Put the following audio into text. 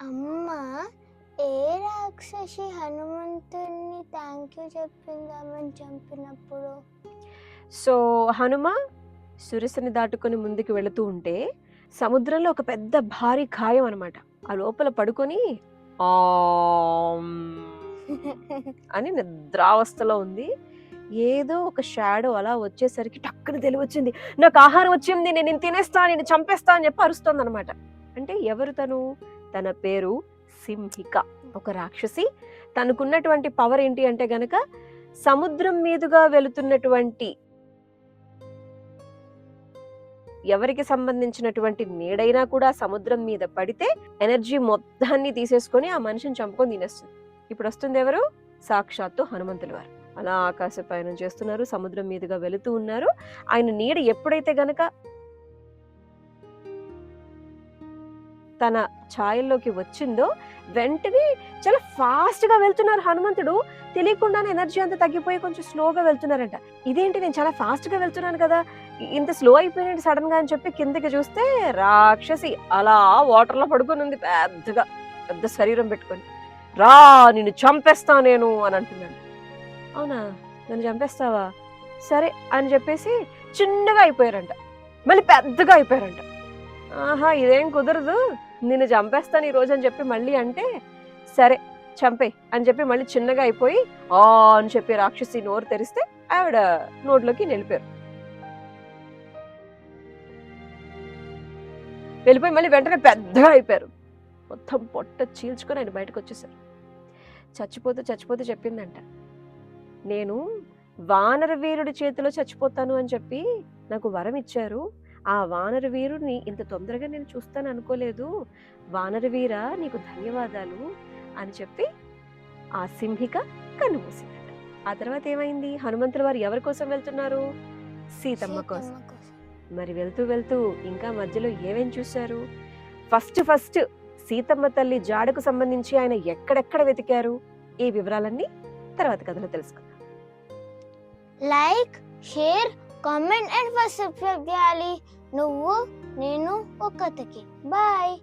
అమ్మ ఏ రాక్షసి హనుమంతుడిని థ్యాంక్ యూ చెప్పిందామని చంపినప్పుడు? సో హనుమ సురసని దాటుకొని ముందుకు వెళుతూ ఉంటే సముద్రంలో ఒక పెద్ద భారీ గాయం అనమాట. ఆ లోపల పడుకొని ఆమ్ అని నిద్రావస్థలో ఉంది. ఏదో ఒక షాడో అలా వచ్చేసరికి టక్కున తెలివచ్చింది, నాకు ఆహారం వచ్చింది, నేను తినేస్తా, నేను చంపేస్తా అని చెప్పి అరుస్తోంది అనమాట. అంటే ఎవరు తను? తన పేరు సింహిక, ఒక రాక్షసి. తనకున్నటువంటి పవర్ ఏంటి అంటే గనక సముద్రం మీదుగా వెళుతున్నటువంటి ఎవరికి సంబంధించినటువంటి నీడైనా కూడా సముద్రం మీద పడితే ఎనర్జీ మొత్తాన్ని తీసేసుకొని ఆ మనిషిని చంపుకొని తినేస్తుంది. ఇప్పుడు వస్తుంది ఎవరు? సాక్షాత్తు హనుమంతుల వారు. అలా ఆకాశ పయనం చేస్తున్నారు, సముద్రం మీదుగా వెళుతూ ఉన్నారు. ఆయన నీడ ఎప్పుడైతే గనక తన ఛాయల్లోకి వచ్చిందో వెంటనే చాలా ఫాస్ట్ గా వెళ్తున్నారు హనుమంతుడు. తెలియకుండానే ఎనర్జీ అంతా తగ్గిపోయి కొంచెం స్లోగా వెళ్తున్నారంట. ఇదేంటి, నేను చాలా ఫాస్ట్ గా వెళ్తున్నాను కదా, ఇంత స్లో అయిపోయినట్టు సడన్ గా అని చెప్పి కిందకి చూస్తే రాక్షసి అలా వాటర్ లో పడుకొని ఉంది, పెద్దగా పెద్ద శరీరం పెట్టుకొని. రా, నిన్ను చంపేస్తా నేను అని అంటున్నాడు. అవునా, నన్ను చంపేస్తావా, సరే అని చెప్పేసి చిన్నగా అయిపోయారంట, మళ్ళీ పెద్దగా అయిపోయారంట. ఆహా, ఇదేం కుదరదు, నిన్ను చంపేస్తాను ఈ రోజు అని చెప్పి మళ్ళీ అంటే సరే చంపే అని చెప్పి మళ్ళీ చిన్నగా అయిపోయి ఆ అని చెప్పి రాక్షసి నోరు తెరిస్తే ఆవిడ నోట్లోకి వెళ్ళిపోయి మళ్ళీ వెంటనే పెద్దగా అయిపోయారు. మొత్తం పొట్ట చీల్చుకొని ఆయన బయటకు వచ్చేసారు. చచ్చిపోతూ చెప్పిందంట, నేను వానర వీరుడి చేతిలో చచ్చిపోతాను అని చెప్పి నాకు వరం ఇచ్చారు. ఆ వానర వీరుడిని ఇంత తొందరగా నేను చూస్తాను అనుకోలేదు. వానర వీర, నీకు ధన్యవాదాలు అని చెప్పి ఆ సింహిక కన్నుమూసిందట. ఆ తర్వాత ఏమైంది? హనుమంతుల వారు ఎవరి కోసం వెళ్తున్నారు? సీతమ్మ కోసం. మరి వెళ్తూ ఇంకా మధ్యలో ఏమేం చూశారు? ఫస్ట్ సీతమ్మ తల్లి జాడకు సంబంధించి ఆయన ఎక్కడెక్కడ వెతికారు? ఈ వివరాలన్నీ తర్వాత కథలో తెలుసుకుందాం. Like, share, comment and subscribe చేయాలి. నువ్వు నేను ఒక కథకి. బాయ్.